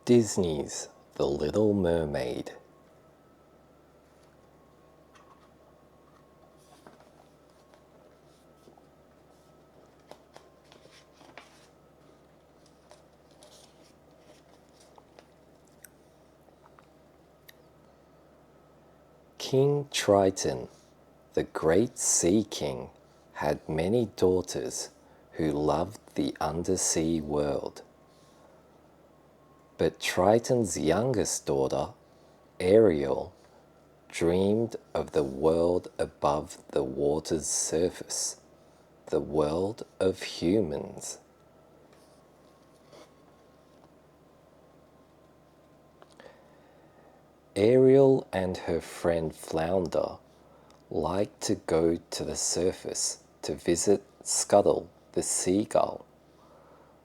Disney's The Little Mermaid. King Triton, the great sea king, had many daughters who loved the undersea world. But Triton's youngest daughter, Ariel, dreamed of the world above the water's surface, the world of humans. Ariel and her friend Flounder liked to go to the surface to visit Scuttle the seagull.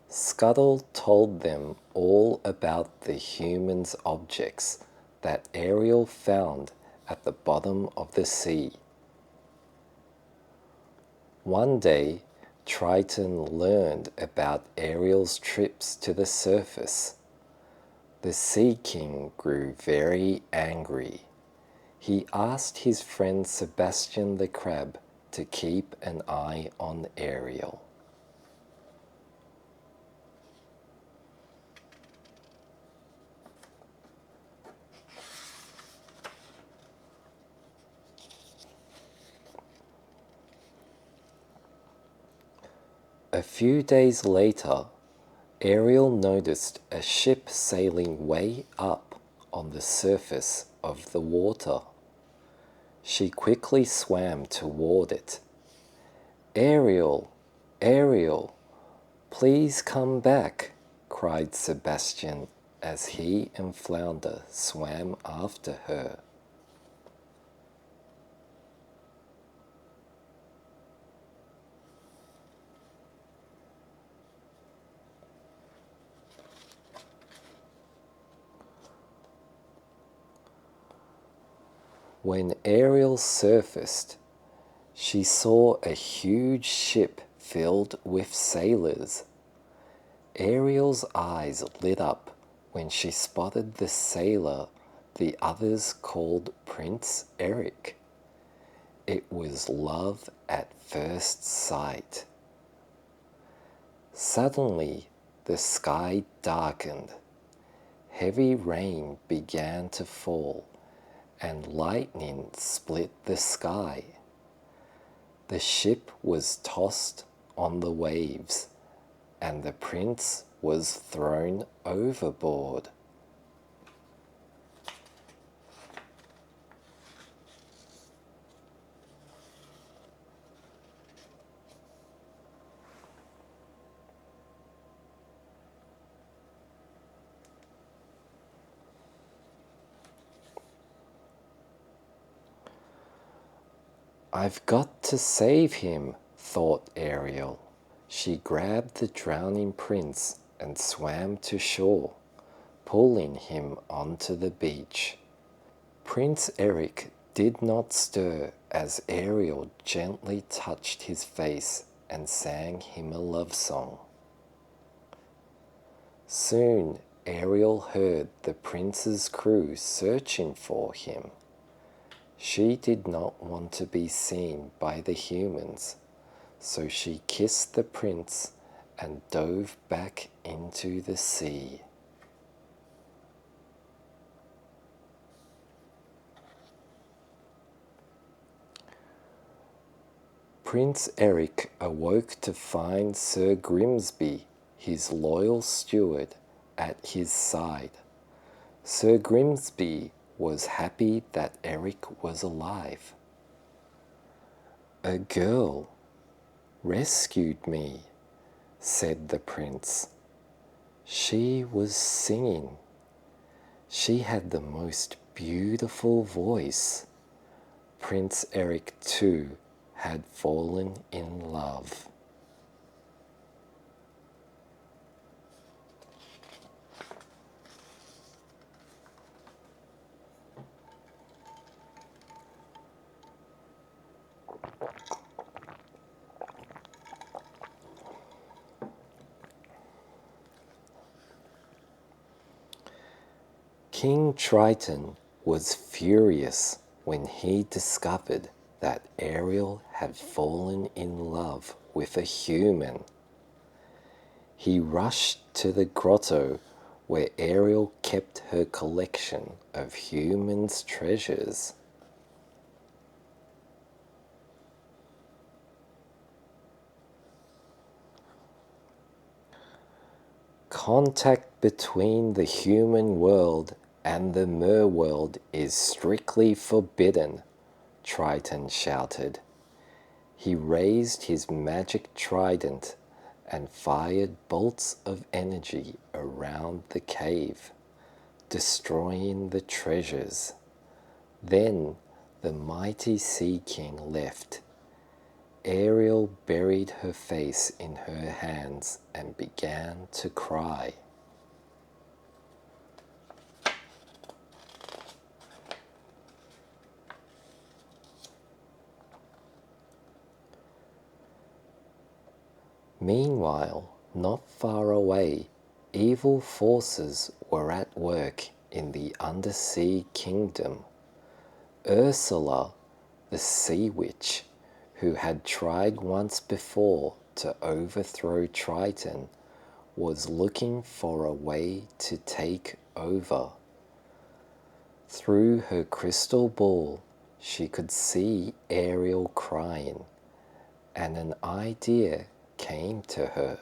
Scuttle told them all about the humans' objects that Ariel found at the bottom of the sea. One day, Triton learned about Ariel's trips to the surface. The Sea King grew very angry. He asked his friend Sebastian the Crab to keep an eye on Ariel. A few days later, Ariel noticed a ship sailing way up on the surface of the water. She quickly swam toward it. "Ariel, Ariel, please come back," cried Sebastian as he and Flounder swam after her. When Ariel surfaced, she saw a huge ship filled with sailors. Ariel's eyes lit up when she spotted the sailor the others called Prince Eric. It was love at first sight. Suddenly, the sky darkened. Heavy rain began to fall, and lightning split the sky. The ship was tossed on the waves, and the prince was thrown overboard. "I've got to save him," thought Ariel. She grabbed the drowning prince and swam to shore, pulling him onto the beach. Prince Eric did not stir as Ariel gently touched his face and sang him a love song. Soon Ariel heard the prince's crew searching for him. She did not want to be seen by the humans, so she kissed the prince and dove back into the sea. Prince Eric awoke to find Sir Grimsby, his loyal steward, at his side. Sir Grimsby was happy that Eric was alive. "A girl rescued me," said the prince. "She was singing. She had the most beautiful voice." Prince Eric, too, had fallen in love. King Triton was furious when he discovered that Ariel had fallen in love with a human. He rushed to the grotto where Ariel kept her collection of humans' treasures. Contact between the human world and the mer world is strictly forbidden, Triton shouted. He raised his magic trident and fired bolts of energy around the cave, destroying the treasures. Then the mighty Sea King left. Ariel buried her face in her hands and began to cry. Meanwhile, not far away, evil forces were at work in the undersea kingdom. Ursula, the sea witch, who had tried once before to overthrow Triton, was looking for a way to take over. Through her crystal ball, she could see Ariel crying, and an idea came to her.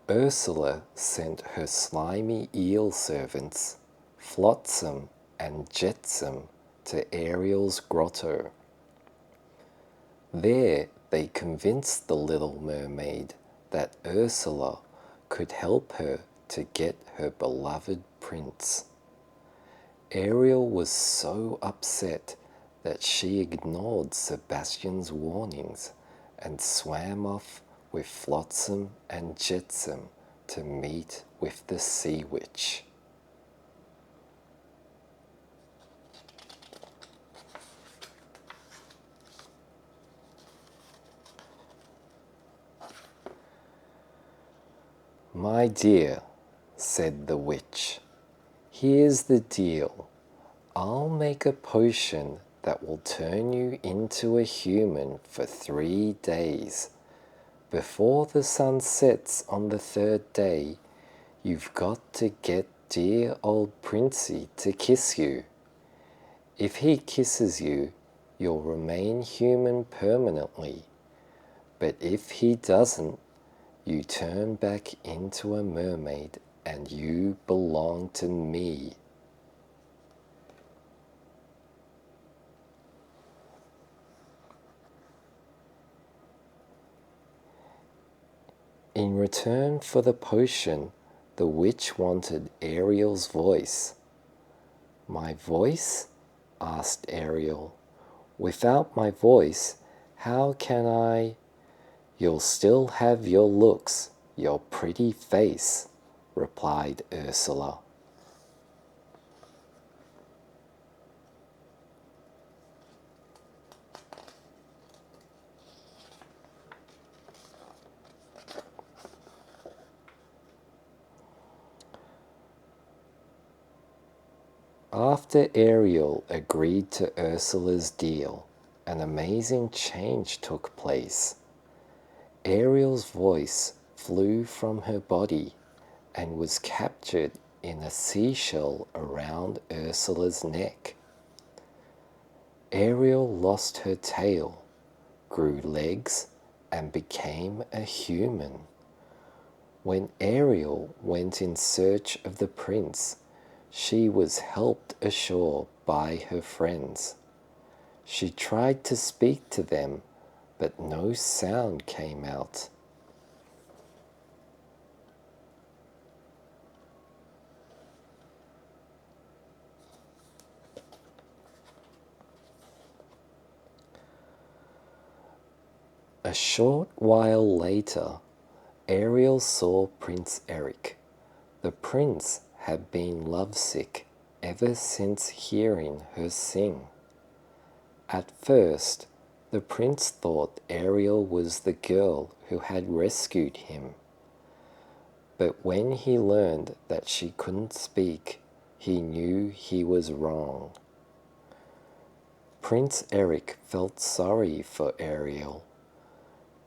Ursula sent her slimy eel servants, Flotsam and Jetsam, to Ariel's grotto. There they convinced the little mermaid that Ursula could help her to get her beloved prince. Ariel was so upset that she ignored Sebastian's warnings and swam off with Flotsam and Jetsam to meet with the sea witch. "My dear," said the witch, "here's the deal. I'll make a potion that will turn you into a human for 3 days. Before the sun sets on the 3rd day, you've got to get dear old Princey to kiss you. If he kisses you, you'll remain human permanently. But if he doesn't, you turn back into a mermaid and you belong to me." In return for the potion, the witch wanted Ariel's voice. "My voice?" asked Ariel. "Without my voice, how can I—" "You'll still have your looks, your pretty face," replied Ursula. After Ariel agreed to Ursula's deal, an amazing change took place. Ariel's voice flew from her body and was captured in a seashell around Ursula's neck. Ariel lost her tail, grew legs, and became a human. When Ariel went in search of the prince, she was helped ashore by her friends. She tried to speak to them, but no sound came out. A short while later, Ariel saw Prince Eric. The prince had been lovesick ever since hearing her sing. At first, the prince thought Ariel was the girl who had rescued him. But when he learned that she couldn't speak, he knew he was wrong. Prince Eric felt sorry for Ariel.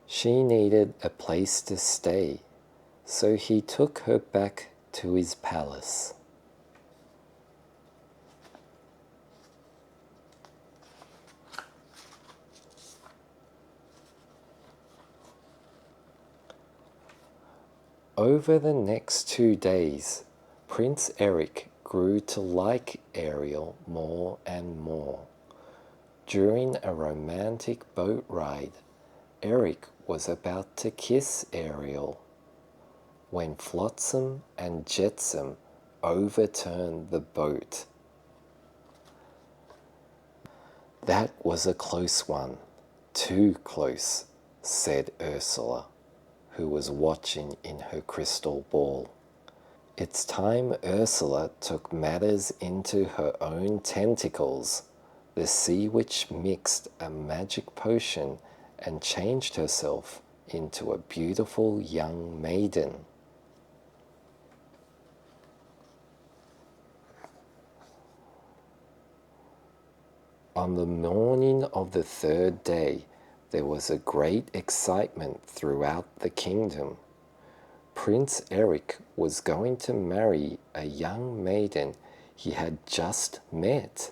She needed a place to stay, so he took her back to his palace. Over the next 2 days, Prince Eric grew to like Ariel more and more. During a romantic boat ride, Eric was about to kiss Ariel when Flotsam and Jetsam overturned the boat. "That was a close one, too close," said Ursula, who was watching in her crystal ball. It's time Ursula took matters into her own tentacles. The sea witch mixed a magic potion and changed herself into a beautiful young maiden. On the morning of the 3rd day, there was a great excitement throughout the kingdom. Prince Eric was going to marry a young maiden he had just met.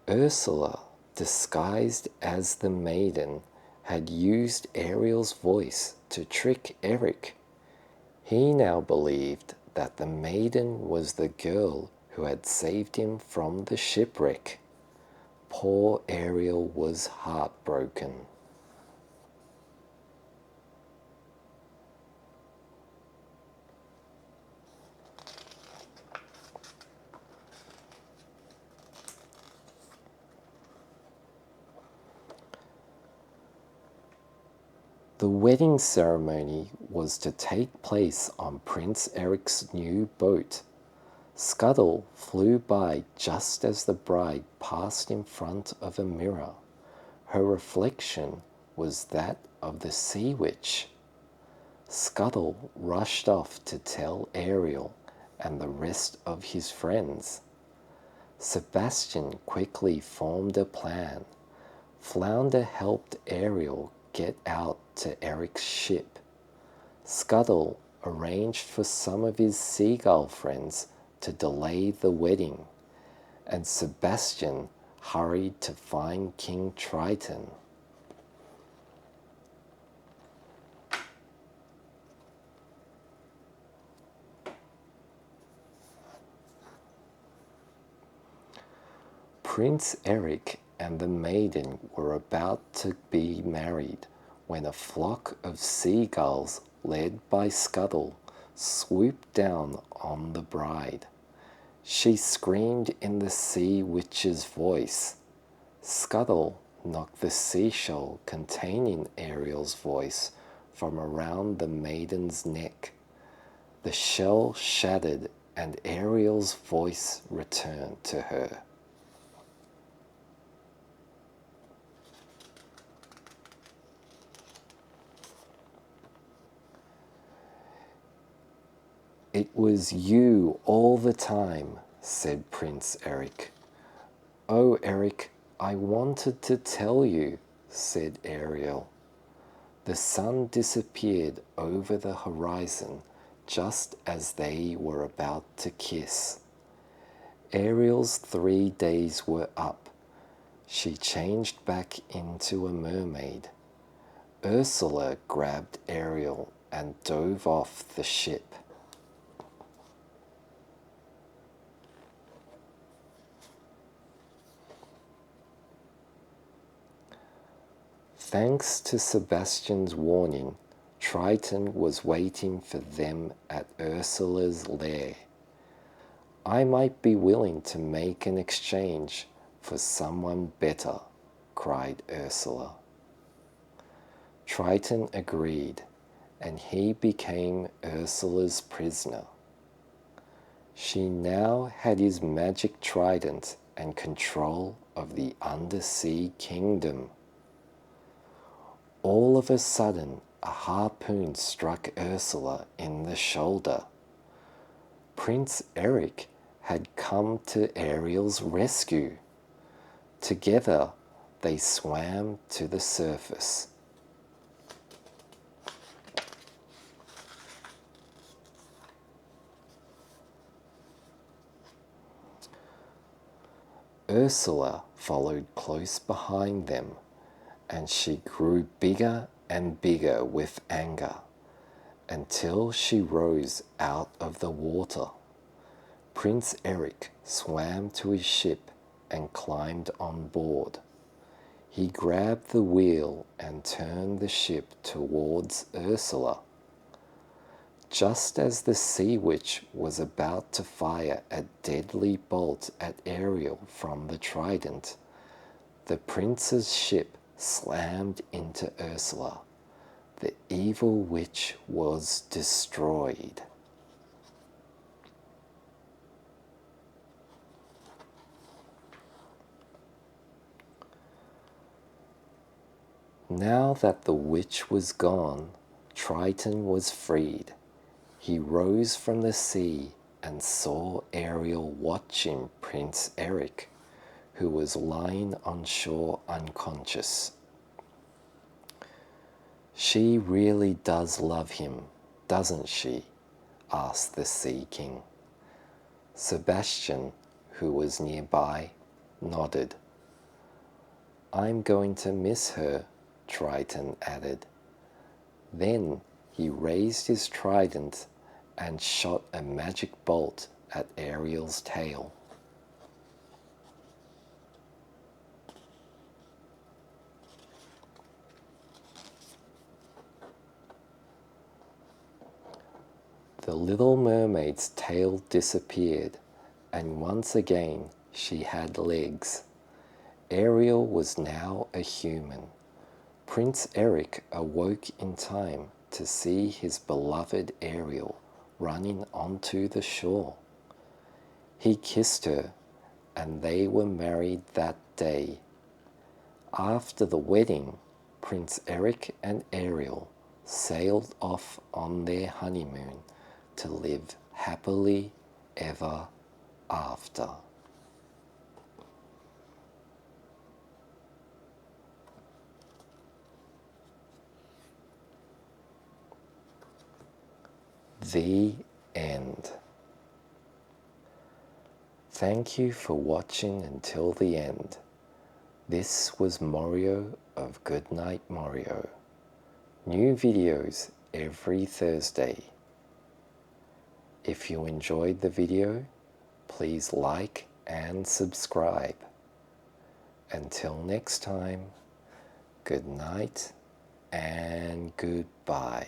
Ursula, disguised as the maiden, had used Ariel's voice to trick Eric. He now believed that the maiden was the girl who had saved him from the shipwreck. Poor Ariel was heartbroken. The wedding ceremony was to take place on Prince Eric's new boat. Scuttle flew by just as the bride passed in front of a mirror. Her reflection was that of the sea witch. Scuttle rushed off to tell Ariel and the rest of his friends. Sebastian quickly formed a plan. Flounder helped Ariel get out to Eric's ship. Scuttle arranged for some of his seagull friends to delay the wedding, and Sebastian hurried to find King Triton. Prince Eric and the maiden were about to be married when a flock of seagulls led by Scuttle swooped down on the bride. She screamed in the sea witch's voice. Scuttle knocked the seashell containing Ariel's voice from around the maiden's neck. The shell shattered and Ariel's voice returned to her. "It was you all the time," said Prince Eric. "Oh, Eric, I wanted to tell you," said Ariel. The sun disappeared over the horizon just as they were about to kiss. Ariel's 3 days were up. She changed back into a mermaid. Ursula grabbed Ariel and dove off the ship. Thanks to Sebastian's warning, Triton was waiting for them at Ursula's lair. "I might be willing to make an exchange for someone better," cried Ursula. Triton agreed, and he became Ursula's prisoner. She now had his magic trident and control of the undersea kingdom. All of a sudden, a harpoon struck Ursula in the shoulder. Prince Eric had come to Ariel's rescue. Together, they swam to the surface. Ursula followed close behind them, and she grew bigger and bigger with anger until she rose out of the water. Prince Eric swam to his ship and climbed on board. He grabbed the wheel and turned the ship towards Ursula. Just as the sea witch was about to fire a deadly bolt at Ariel from the trident, the prince's ship slammed into Ursula. The evil witch was destroyed. Now that the witch was gone, Triton was freed. He rose from the sea and saw Ariel watching Prince Eric, who was lying on shore unconscious. "She really does love him, doesn't she?" asked the Sea King. Sebastian, who was nearby, nodded. "I'm going to miss her," Triton added. Then he raised his trident and shot a magic bolt at Ariel's tail. The little mermaid's tail disappeared, and once again she had legs. Ariel was now a human. Prince Eric awoke in time to see his beloved Ariel running onto the shore. He kissed her, and they were married that day. After the wedding, Prince Eric and Ariel sailed off on their honeymoon to live happily ever after. The end. Thank you for watching until the end. This was Morio of Goodnight Morio. New videos every Thursday. If you enjoyed the video, please like and subscribe. Until next time, good night and goodbye.